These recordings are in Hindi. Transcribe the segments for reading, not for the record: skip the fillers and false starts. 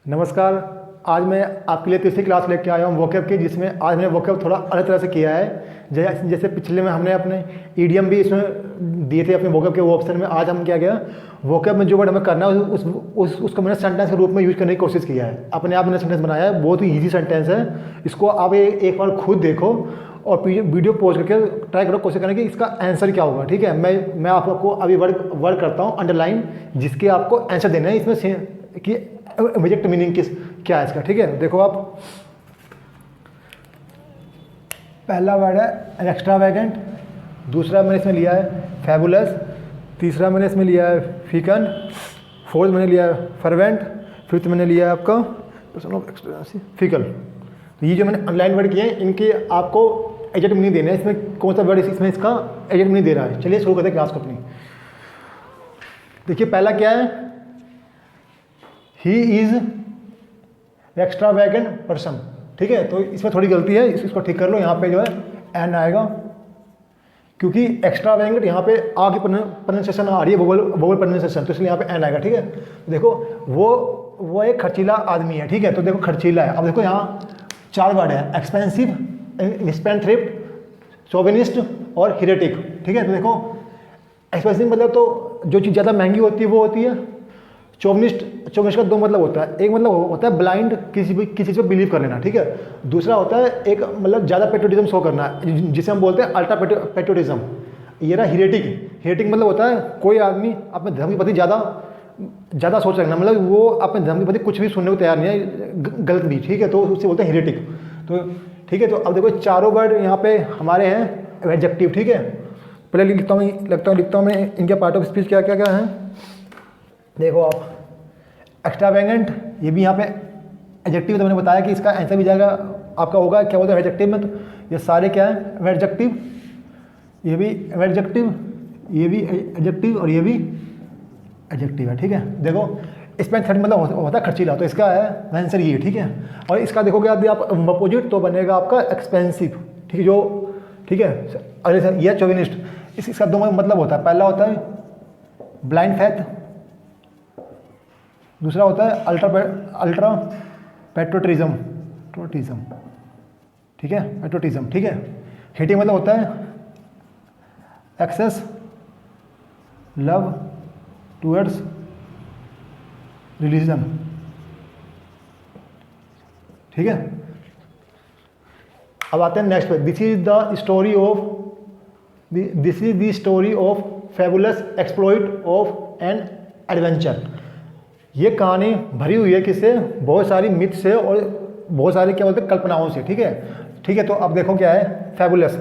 नमस्कार। आज मैं आपके लिए तीसरी क्लास लेके आया हूँ वोकैब की, जिसमें आज मैंने वोकैब थोड़ा अलग तरह से किया है। जैसे पिछले में हमने अपने ईडीएम भी इसमें दिए थे अपने वोकैब के वो ऑप्शन में। आज हम क्या किया, वोकैब में जो वर्ड हमें करना है उसको मैंने सेंटेंस के रूप में यूज करने की कोशिश किया है। अपने आप मैंने सेंटेंस बनाया है, बहुत ही ईजी सेंटेंस है। इसको आप एक बार खुद देखो और वीडियो पॉज करके ट्राई करो, कोशिश करने की इसका आंसर क्या होगा। ठीक है, मैं आपको अभी वर्ड करता हूँ अंडरलाइन, जिसके आपको आंसर देना है इसमें कि एग्जैक्ट मीनिंग क्या है इसका। ठीक है, देखो आप, पहला वर्ड है एक्स्ट्रावैगेंट, दूसरा मैंने इसमें लिया है फैबुलस, तीसरा मैंने इसमें लिया है फीकन, फोर्थ मैंने लिया है फर्वेंट, फिफ्थ मैंने लिया है आपका पर्सन ऑफ एक्सपेंसिव फीकल। तो ये जो मैंने ऑनलाइन वर्ड किए हैं, इनके आपको एग्जैक्ट मीनिंग देना है। इसमें कौन सा वर्ड इसमें इसका एग्जैक्ट मीनिंग दे रहा है। चलिए शुरू करते हैं क्लास को अपनी। देखिए पहला क्या है, ही इज एक्स्ट्रावैगेंट पर्सन। ठीक है, तो इसमें थोड़ी गलती है, इसको ठीक कर लो। यहाँ पे जो है एन आएगा, क्योंकि एक्स्ट्रावैगेंट यहाँ पे आ की प्रोनाउंसिएशन आ रही है, वोवल प्रोनाउंसिएशन, तो इसलिए यहाँ पे एन आएगा। ठीक है, देखो वो एक खर्चीला आदमी है। ठीक है, तो देखो खर्चीला है। अब देखो यहाँ चार वर्ड है, एक्सपेंसिव, स्पेंडथ्रिफ्ट, शोविनिस्ट और हिरेटिक। ठीक है, तो देखो एक्सपेंसिव मतलब तो जो चीज़ ज़्यादा महंगी होती है वो होती है। चौविनिस्ट का दो मतलब होता है, एक मतलब होता है ब्लाइंड, किसी चीज़ पे बिलीव कर लेना। ठीक है, दूसरा होता है एक मतलब ज़्यादा पेट्रोटिज्म शो करना, जिसे हम बोलते हैं अल्ट्रा पेट्रोटिज्म। ये रहा हिरेटिक मतलब होता है कोई आदमी अपने धर्म के प्रति ज़्यादा सोच रखना, मतलब वो अपने धर्म के प्रति कुछ भी सुनने को तैयार नहीं है, गलत भी। ठीक है, तो उससे बोलते हैं हिरेटिक। तो ठीक है, तो अब देखो चारों वर्ड यहाँ पे हमारे हैं एडजेक्टिव। ठीक है, पहले लिखता हूँ मैं इनके पार्ट ऑफ स्पीच क्या क्या है। देखो आप, एक्स्ट्रावैगेंट, ये भी यहाँ पे एडजेक्टिव, तो मैंने बताया कि इसका आंसर भी जाएगा आपका होगा क्या बोलते हैं एडजेक्टिव में। तो ये सारे क्या है एडजेक्टिव, ये भी एडजेक्टिव, ये भी एडजेक्टिव और ये भी एडजेक्टिव है। ठीक है, देखो इसमें थर्ड मतलब होता है खर्चीला, तो इसका है आंसर ये। ठीक है, और इसका देखोगे अभी आप अपोजिट, तो बनेगा आपका एक्सपेंसिव। ठीक है, जो ठीक है, अरे सर ये चौविनिस्ट, इसका दो मतलब होता है। पहला होता है ब्लाइंड फेथ, दूसरा होता है अल्ट्रा पेट्रोटिज्म। ठीक है, पेट्रोटिज्म। ठीक है, हेटिंग मतलब होता है एक्सेस लव टूवर्ड्स रिलीजन। ठीक है, अब आते हैं नेक्स्ट पे। This is the story of fabulous exploit of an adventure. ये कहानी भरी हुई है किससे, बहुत सारी मिथ से और बहुत सारी क्या बोलते हैं कल्पनाओं से। ठीक है, तो अब देखो क्या है फैबुलस।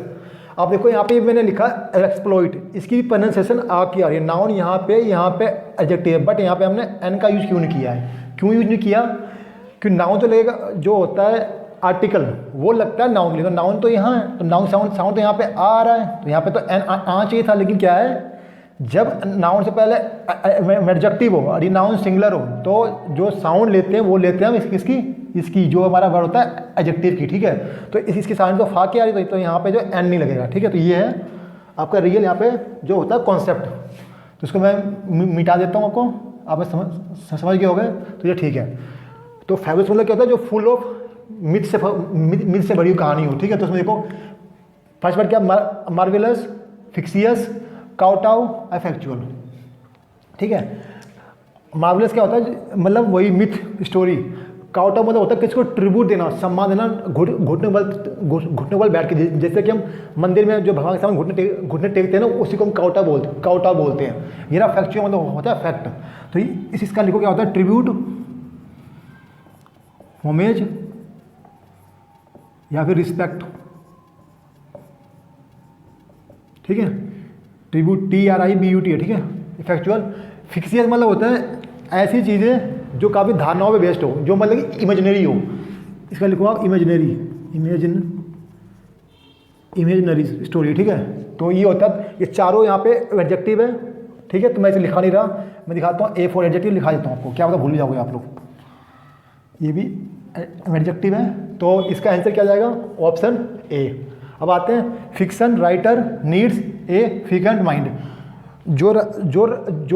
आप देखो यहाँ पे मैंने लिखा एक्सप्लॉइट, इसकी प्रोनाउंसिएशन आ की आ रही है। नाउन यहाँ पे एडजेक्टिव है, बट यहाँ पे हमने एन का यूज क्यों नहीं किया है। क्यों यूज नहीं किया, क्योंकि नाउन तो लगेगा जो होता है आर्टिकल, वो लगता है नाउन के लिए। तो नाउन तो यहाँ है, तो नाउन साउंड तो यहाँ पे आ रहा है, तो यहाँ पे तो एन आ चाहिए था। लेकिन क्या है, जब नाउन से पहले एडजेक्टिव हो और ये नाउन सिंगुलर हो, तो जो साउंड लेते हैं वो लेते हैं इसकी जो हमारा वर्ड होता है एडजेक्टिव की। ठीक है, तो इसकी साउंड तो फा के आ रही, तो यहाँ पे जो एन नहीं लगेगा। ठीक है, तो ये है आपका रियल यहाँ पे जो होता है कॉन्सेप्ट। तो इसको मैं मिटा देता हूँ आपको, आप समझ गए हो गए, तो ये ठीक है। तो फैबुलस मतलब क्या होता है, जो फुल ऑफ मिथ से भरी हुई कहानी हो। ठीक है, तो उसमें देखो फर्स्ट वर्ड क्या, मार्वेलस, फिक्सियस, काउटाउ, एफेक्चुअल। ठीक है, मार्वेलस क्या होता है, मतलब वही मिथ स्टोरी। काउटाउ मतलब होता है किसको ट्रिब्यूट देना, सम्मान देना, घुटने बल बैठ के, जैसे कि हम मंदिर में जो भगवान के सामने घुटने टेकते हैं ना, उसी को हम काउटाउ बोलते हैं। ये ना फैक्चुअल मतलब होता है फैक्ट। तो इसका लिखो क्या होता है, ट्रिब्यूट, होमेज या फिर रिस्पेक्ट। ठीक है, ट्रिब्यूट TRIBUT है। ठीक है, इफेक्चुअल। फिक्सियस मतलब होता है ऐसी चीज़ें जो काफ़ी धारणाओं पे बेस्ड हो, जो मतलब कि इमेजिनरी हो। इसका लिखो आप इमेजिनरी स्टोरी। ठीक है, तो ये होता है, ये चारों यहाँ पे एडजेक्टिव है। ठीक है, तो मैं इसे लिखा नहीं रहा, मैं दिखाता हूँ A4 एडजेक्टिव लिखा देता हूँ आपको, क्या पता भूल जाओगे आप लोग। ये भी एडजेक्टिव है, तो इसका आंसर क्या जाएगा, ऑप्शन A। अब आते हैं fiction writer needs a fecund mind. जो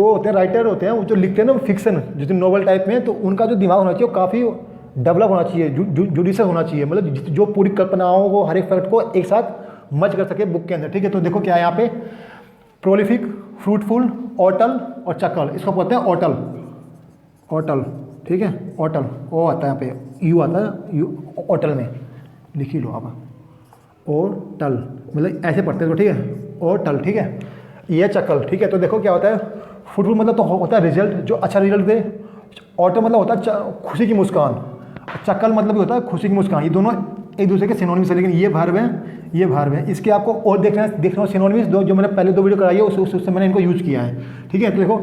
होते हैं राइटर होते हैं, वो जो लिखते हैं ना फिक्शन, जो नोवेल टाइप में, तो उनका जो दिमाग होना चाहिए वो काफ़ी डेवलप होना चाहिए, जुडिशियल होना चाहिए, मतलब जो पूरी कल्पनाओं को, हर एक फैक्ट को एक साथ मर्ज कर सके बुक के अंदर, ठीक है। तो देखो क्या है यहाँ पे, प्रोलिफिक, फ्रूटफुल, ऑटल और चक्कल, इसको बोलते हैं ऑटल, ऑटल, ठीक है। ऑटल ओ आता है यहाँ पे, यू आता है, यू ऑटल में लिख ही लो आप, ऑटल मतलब ऐसे पढ़ते हो, ठीक है, ऑटल, ठीक है। ये चक्कल, ठीक है। तो देखो क्या होता है, फ्रूटफुल मतलब तो होता है रिजल्ट, जो अच्छा रिजल्ट दे, ऑटल मतलब होता है खुशी की मुस्कान, चक्कल मतलब भी होता है खुशी की मुस्कान। ये दोनों एक दूसरे के सिनोनिम्स है, लेकिन ये वर्ब है, ये वर्ब है। इसके आपको और देखना सिनोनिम्स जो मैंने पहले 2 वीडियो कराई है उससे मैंने इनको यूज़ किया है, ठीक है। तो देखो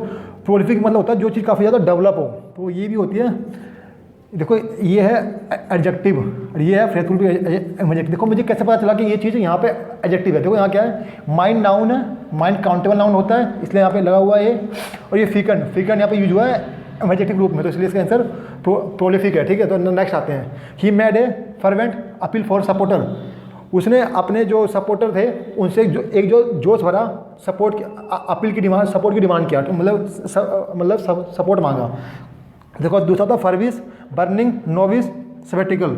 प्रोलिफिक मतलब होता है जो चीज़ काफ़ी ज़्यादा डेवलप हो, तो ये भी होती है। देखो ये है एडजेक्टिव और ये है फ्रेजफुल भी एडजेक्टिव। देखो मुझे कैसे पता चला कि ये चीज़ यहाँ पे एडजेक्टिव है, देखो यहाँ क्या है, माइंड नाउन है, माइंड काउंटेबल नाउन होता है, इसलिए यहाँ पे लगा हुआ है। और ये फिकन, फिकन यहाँ पे यूज हुआ है एडजेक्टिव रूप में, तो इसलिए इसका आंसर प्रोलिफिक है, ठीक है। तो नेक्स्ट आते हैं, he made a fervent appeal for supporter, उसने अपने जो सपोर्टर थे उनसे एक जोश भरा सपोर्ट की अपील की डिमांड, सपोर्ट की डिमांड किया, तो मतलब सपोर्ट मांगा। देखो दूसरा था फर्विस, बर्निंग, नोविस, सेबेटिकल।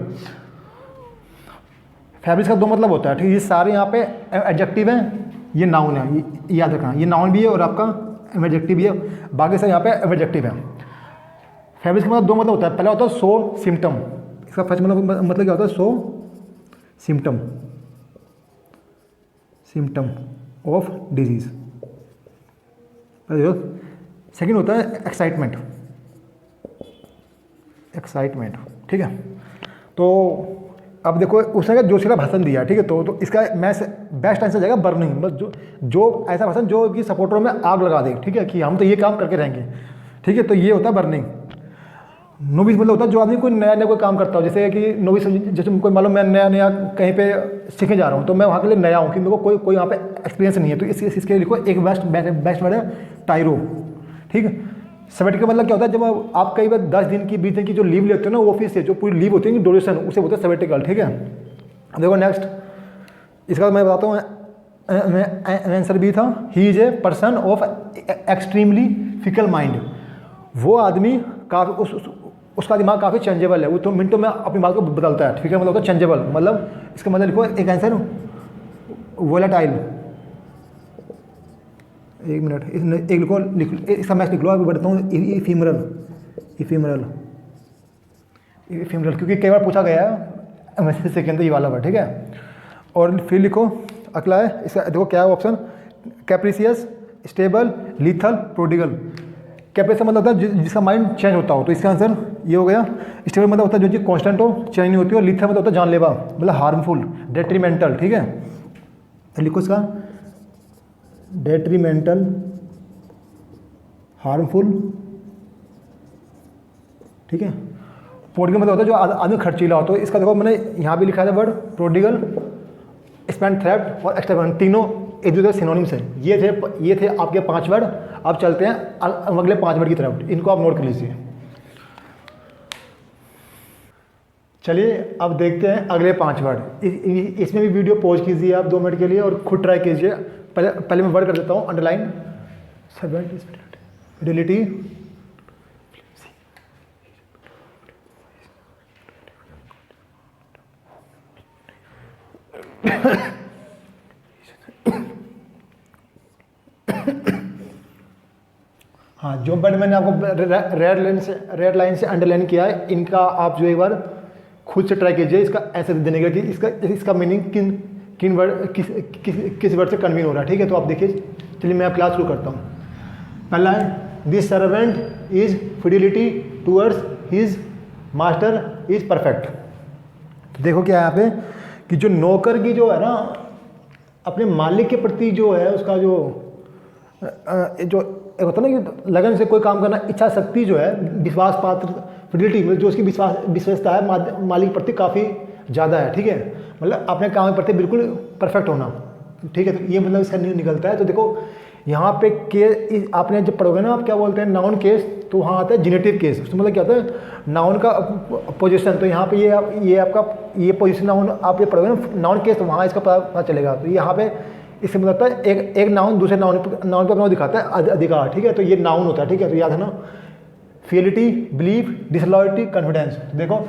फैब्रिस का 2 मतलब होता है, ठीक है। ये सारे यहाँ पे एडजेक्टिव हैं, ये नाउन है, ये याद रखना, ये नाउन भी है और आपका एडजेक्टिव भी है, बाकी सब यहाँ पे एडजेक्टिव है। फैब्रिस का मतलब 2 मतलब होता है, पहला होता है शो सिम्टम, इसका फर्स्ट मतलब क्या होता है, show symptom, symptom of disease. Second होता है एक्साइटमेंट, एक्साइटमेंट, ठीक है। तो अब देखो उसने जोशीला भाषण दिया, ठीक है। तो इसका मैं बेस्ट आंसर जाएगा बर्निंग, मतलब जो ऐसा भाषण जो कि सपोर्टरों में आग लगा दे, ठीक है, कि हम तो ये काम करके रहेंगे, ठीक है। तो ये होता है बर्निंग। नोविस मतलब होता है जो आदमी कोई नया कोई काम करता हो, जैसे कि नोविस, जैसे कोई मालूम मैं नया कहीं पे सीखने जा रहा हूँ, तो मैं वहाँ के लिए नया हूँ कि मेरे को कोई यहाँ पे एक्सपीरियंस नहीं है, तो इसके लिखो एक बेस्ट वर्ड है टाइरो, ठीक है। सेबेटिकल मतलब क्या होता है, जब आप कई बार 10 दिन की 20 दिन की जो लीव लेते हो ना ऑफिस से, जो पूरी लीव होती है ड्यूरेशन, उसे बोलते हैं सेबेटिकल, ठीक है। देखो नेक्स्ट, इसका मैं बताता हूँ आंसर भी था, he is a person of extremely fickle mind, वो आदमी काफ़ी उसका दिमाग काफ़ी चेंजेबल है, वो तो मिनटों में अपनी बात को बदलता है, ठीक है। मतलब होता है चेंजेबल, मतलब इसका मतलब लिखो एक आंसर वोलेटाइल, एक मिनट, एक लिखो इसका मैच लिख लो, अभी बताता हूँ, इफीमरल, इफीमरल, इफीमरल, क्योंकि कई बार पूछा गया है मैसेज से के अंदर ये वाला वर्ड, ठीक है। और फिर लिखो अगला है इसका, देखो क्या है ऑप्शन, कैप्रिसियस, स्टेबल, लीथल, प्रोडिगल। कैप्रिसियस मतलब होता है जिसका माइंड चेंज होता हो, तो इसका आंसर ये हो गया। स्टेबल मतलब होता है जो चीज़ कॉन्स्टेंट हो, चेंज नहीं होती हो। लीथल मतलब होता है जानलेवा, मतलब हार्मफुल, डेट्रीमेंटल, ठीक है। लिखो इसका डेट्रीमेंटल, हार्मफुल, ठीक है। प्रोडिगल मतलब होता है जो आदमी खर्चीला हो, तो इसका देखो मैंने यहाँ भी लिखा है वर्ड प्रोडिगल, स्पेंड, थ्रेफ्ट और एक्सट्रावेगेंट, तीनों एक दूसरे सिनोनिम्स हैं। ये थे आपके 5 वर्ड। अब चलते हैं अगले 5 वर्ड की तरफ, इनको आप नोट कर लीजिए। चलिए अब देखते हैं अगले 5 वर्ड। इसमें भी वीडियो पॉज कीजिए आप 2 मिनट के लिए और खुद ट्राई कीजिए। पहले मैं वर्ड कर देता हूँ अंडरलाइन, फिडेलिटी, हाँ, जो वर्ड मैंने आपको रेड लाइन से अंडरलाइन किया है, इनका आप जो एक बार खुद से ट्राई कीजिए इसका आंसर देने का कि इसका मीनिंग किन वर्ड किस वर्ड से कन्वीन हो रहा है, ठीक है। तो आप देखिए, चलिए मैं क्लास शुरू करता हूँ। पहला है this servant is fidelity towards his master is perfect. देखो क्या है यहाँ पे कि जो नौकर की जो है ना अपने मालिक के प्रति जो है उसका जो एक होता है ना कि लगन से कोई काम करना, इच्छा शक्ति जो है, विश्वास पात्र, फिडिलिटी में जो उसकी विश्वासता है मालिक के प्रति काफ़ी ज़्यादा है, ठीक है। मतलब अपने काम के प्रति बिल्कुल परफेक्ट होना, ठीक है। तो ये मतलब इसका निकलता है। तो देखो यहाँ पे केस आपने जब पढ़ोगे ना, आप क्या बोलते हैं नाउन केस, तो वहाँ आता है जेनेटिव केस। उसमें मतलब क्या होता है नाउन का पोजीशन। तो यहाँ पे ये आपका ये पोजीशन नाउन आप ये पढ़ोगे ना नाउन केस, तो वहाँ इसका पता चलेगा। तो यहाँ पे इससे मतलब होता है एक नाउन दूसरे नाउन पे अपना दिखाता है अधिकार, ठीक है। तो ये नाउन होता है, ठीक है। तो याद है ना, फियलिटी, बिलीफ, डिसलॉयल्टी, कॉन्फिडेंस। देखो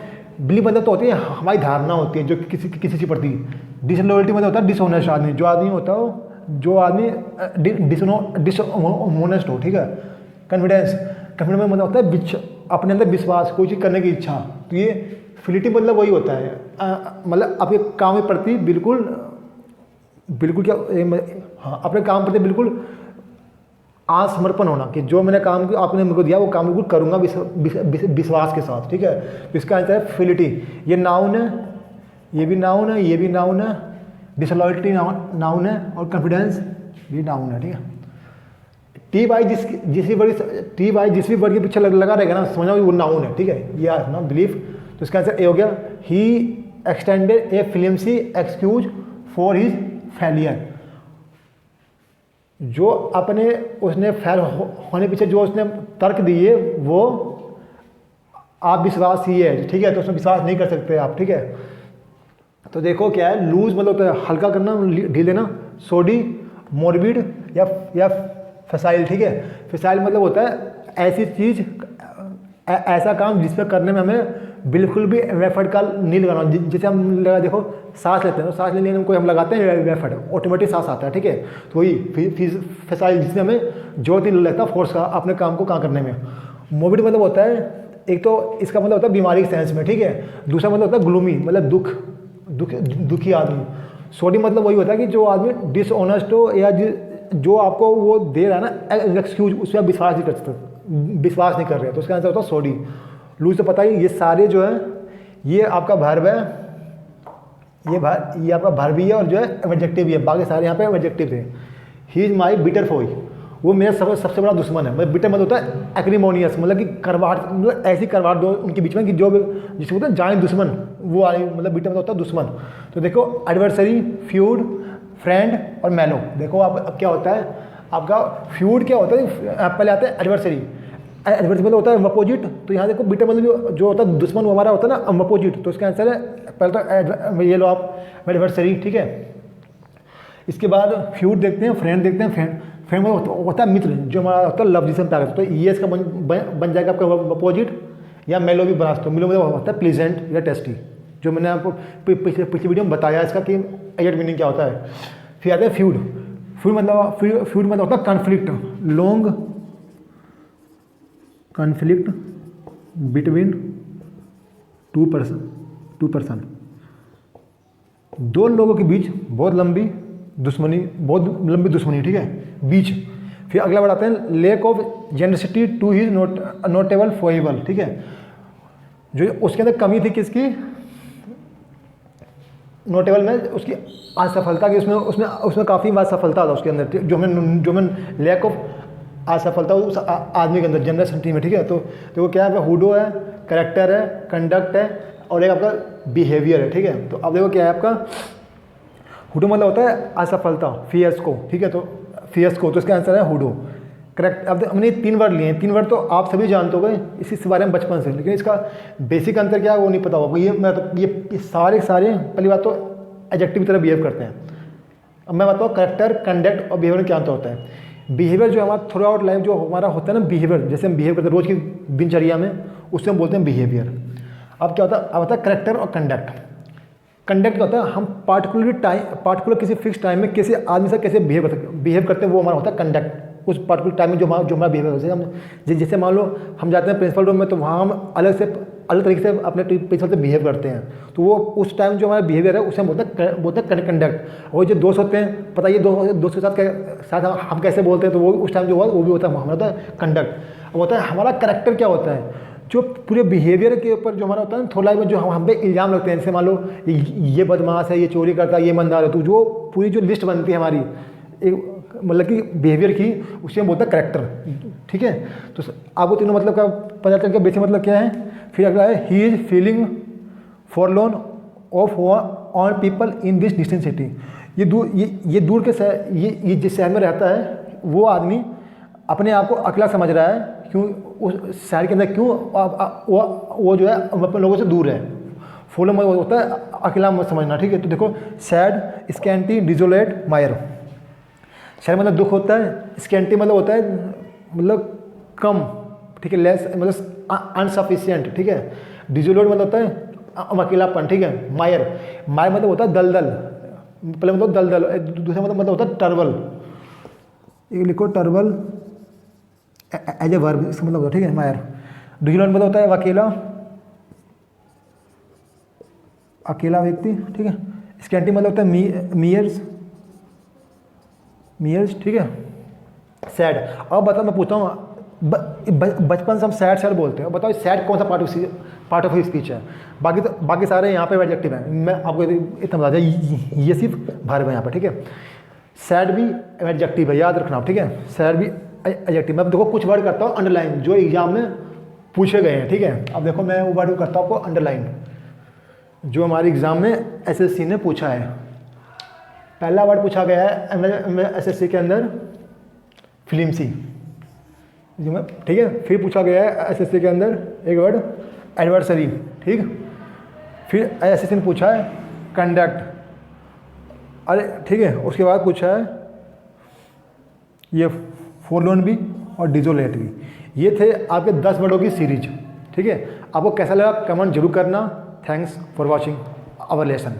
बिलीफ मतलब तो होती है हमारी धारणा होती है जो किसी चीज़ प्रति। डिसलॉयल्टी मतलब होता है डिसऑनेस्ट आदमी, जो आदमी होता हो, जो आदमी डिसऑनेस्ट हो, ठीक है। कॉन्फिडेंस में मतलब होता है अपने अंदर विश्वास, कोई चीज़ करने की इच्छा। तो ये फिलिटी मतलब वही होता है, मतलब आपके काम के प्रति बिल्कुल क्या, हाँ, अपने काम प्रति बिल्कुल आत्मसमर्पण होना, कि जो मैंने काम किया आपने मेरे को दिया वो काम बिल्कुल करूँगा विश्वास के साथ, ठीक है। तो इसका आंसर है फिलिटी। ये नाउन है, ये भी नाउन है, ये भी नाउन है, डिसलॉयल्टी नाउन है, और कॉन्फिडेंस भी नाउन है, ठीक है। टी बाई जिस भी वर्ड के पीछे लगा रहेगा ना, समझना वो नाउन है, ठीक है। ये ना बिलीफ। तो इसका आंसर ए हो गया, he extended a flimsy excuse for his failure. जो अपने उसने फेल होने पीछे जो उसने तर्क दिए वो आप विश्वास ही है, ठीक है। तो उसमें विश्वास नहीं कर सकते आप, ठीक है। तो देखो क्या है, लूज मतलब होता है हल्का करना, ढील देना। सोडी, मोरबिड या फसाइल, ठीक है। फसाइल मतलब होता है ऐसी चीज़, ऐसा काम जिस पर करने में हमें बिल्कुल भी एफर्ट का नहीं लगाना। जैसे हम लगा, देखो सांस लेते हैं तो सांस लेने में कोई हम लगाते हैं एफर्ट, ऑटोमेटिक सांस आता है, ठीक है। तो वही फसाइल जिसमें हमें जोर नहीं लगता फोर्स का अपने काम को करने में। मोबिड मतलब होता है, एक तो इसका मतलब होता है बीमारी के सेंस में, ठीक है। दूसरा मतलब होता है ग्लूमी, मतलब दुखी आदमी। सोडी मतलब वही होता है कि जो आदमी डिसऑनेस्ट हो, या जो आपको वो दे रहा है ना एक्सक्यूज, उस पर आप विश्वास नहीं कर रहे। तो उसका आंसर होता है सोडी। लूज तो पता ही, ये सारे जो है ये आपका वर्ब है, ये आपका वर्ब भी है और जो है एडजेक्टिव भी है। बाकी सारे यहाँ पे एडजेक्टिव थे। He is my bitter Foy, वो मेरा सबसे बड़ा दुश्मन है। मतलब बिटर मतलब होता है एक्रीमोनियस, मतलब कि करवाहट, मतलब ऐसी करवाहट दो उनके बीच में कि जो जिसको बोलते हैं जान दुश्मन, वो मतलब बिटर मतलब होता है दुश्मन। तो देखो एडवर्सरी, फ्यूड, फ्रेंड और मेलो। देखो अब क्या होता है आपका, फ्यूड क्या होता है, पहले आता है एडवर्सरी। एडवर्सरी मतलब होता है अपोजिट। तो यहाँ देखो बिटर मतलब जो होता है दुश्मन, वो हमारा होता है ना अपोजिट। तो इसका आंसर है पहले तो ये लो आप एडवर्सरी, ठीक है। इसके बाद फ्यूड देखते हैं, फ्रेंड देखते हैं। फ्रेंड में होता है मित्र, जो हमारा होता है लव जिसम प्यार। तो ये इसका बन जाएगा आपका अपोजिट, या मेलो भी बना सकते हो। मेलो में होता है प्लीजेंट या टेस्टी, जो मैंने आपको पिछली वीडियो में बताया इसका कि एग्जैक्ट मीनिंग क्या होता है। फिर आता है फ्यूड मतलब होता है conflict, long conflict between two person, दो लोगों के बीच बहुत लंबी दुश्मनी, ठीक है, बीच। फिर अगला बढ़ाते हैं lack of generosity to his notable foible, ठीक है। जो उसके अंदर कमी थी किसकी, नोटेबल में उसकी असफलता की, उसमें काफ़ी बात सफलता था उसके अंदर, जो मैं लैक ऑफ असफलता उस आदमी के अंदर जनरसिटी में, ठीक है। तो वो क्या है, हुडो है, करेक्टर है, कंडक्ट है, और एक आपका बिहेवियर है, ठीक है। तो अब देखो क्या है आपका, हुडो मतलब होता है असफलता, फियस्को, ठीक है। तो फियस्को, तो इसका आंसर है हुडो, करेक्ट। अब हमने 3 वर्ड लिए हैं, 3 वर्ड तो आप सभी जानते हो गए इस बारे में बचपन से, लेकिन इसका बेसिक अंतर क्या है वो नहीं पता होगा। ये सारे पहली बात तो एडजेक्टिव की तरह बिहेव करते हैं। अब मैं बताऊँ करेक्टर, कंडक्ट और बिहेवियर में क्या अंतर होता है। बिहेवियर जो हमारा थ्रू आउट लाइफ जो हमारा होता है ना, बिहेवियर जैसे हम बिहेव करते हैं रोज़ की दिनचर्या में, उससे हम बोलते हैं बिहेवियर। अब क्या होता है, अब होता है करेक्टर और कंडक्ट। कंडक्ट क्या होता है, हम पार्टिकुलर किसी फिक्स टाइम में किसी आदमी से कैसे बिहेव करते हैं, वो हमारा होता है कंडक्ट। उस पार्टिकुलर टाइम में जो हमारा बिहेवियर होता है, हम जैसे मान लो हम जाते हैं प्रिंसिपल रूम में, तो वहाँ हम अलग तरीके से अपने प्रिंसिपल से बिहेव करते हैं। तो वो उस टाइम जो हमारा बिहेवियर है उसे हम बोलते हैं कंडक्ट। और जो दोस्त होते हैं, पता है दोस्त के साथ हम कैसे बोलते हैं, तो वो उस टाइम जो हुआ वो भी होता है हमारा कंडक्ट। अब होता है हमारा करेक्टर क्या होता है, जो पूरे बिहेवियर के ऊपर जो हमारा होता है थोड़ा में जो हम पे इल्ज़ाम लगते हैं। जैसे मान लो ये बदमाश है, ये चोरी करता है, ये ईमानदार है, तो जो पूरी जो लिस्ट बनती है हमारी एक मतलब कि बिहेवियर की, उसे हम बोलते हैं करेक्टर, ठीक है। तो आपको तीनों मतलब का पता चल गया बेसिक मतलब क्या है। फिर अगला है he is feeling forlorn of on people in this distant city. ये दूर के ये जिस शहर में रहता है वो आदमी अपने आप को अकेला समझ रहा है, क्यों उस शहर के अंदर, क्यों वो जो है अपने लोगों से दूर है। फॉरलोन होता है अकेला मत समझना, ठीक है। तो देखो सैड, स्कैंटी, डिजोलेट, मायर। सैड मतलब दुख होता है, स्कैंटी मतलब होता है मतलब कम, ठीक है, लेस मतलब अनसफिशियंट, ठीक है। डिजोलेट मतलब होता है अकेलापन, ठीक है। मायर मतलब होता है दलदल, पहले मतलब दलदल, दूसरा मतलब होता है टर्बल, ये लिखो टर्बल एज ए वर्ब, इसका मतलब होता है, ठीक है, मायर। डिजोलेट मतलब होता है अकेला, अकेला व्यक्ति, ठीक है। स्कैंटी मतलब होता है मियर्स, ठीक है। सैड, अब बताओ, मैं पूछता हूँ, बचपन से हम सैड बोलते हैं, बताओ सैड कौन सा पार्ट ऑफ स्पीच है? बाकी सारे यहाँ पे एडजेक्टिव हैं, मैं आपको इतना बता दें, ये सिर्फ वर्ब है यहाँ पे, ठीक है। सैड भी एडजेक्टिव है, याद रखना आप, ठीक है। सैड भी एडजेक्टिव। मैं देखो कुछ वर्ड करता हूँ अंडरलाइन, जो एग्जाम में पूछे गए हैं, ठीक है। अब देखो मैं वो वर्ड करता हूँ आपको अंडरलाइन, जो हमारे एग्जाम में एसएससी ने पूछा है। पहला वर्ड पूछा गया है एसएससी के अंदर फिल्मसी, ठीक है। फिर पूछा गया है एसएससी के अंदर एक वर्ड एडवर्सरी, ठीक। फिर एसएससी ने पूछा है कंडक्ट, अरे ठीक है। उसके बाद पूछा है ये फोरलोन भी और डिजोलेट भी। ये थे आपके 10 वर्डों की सीरीज, ठीक है। आपको कैसा लगा कमेंट जरूर करना। Thanks for watching our lesson.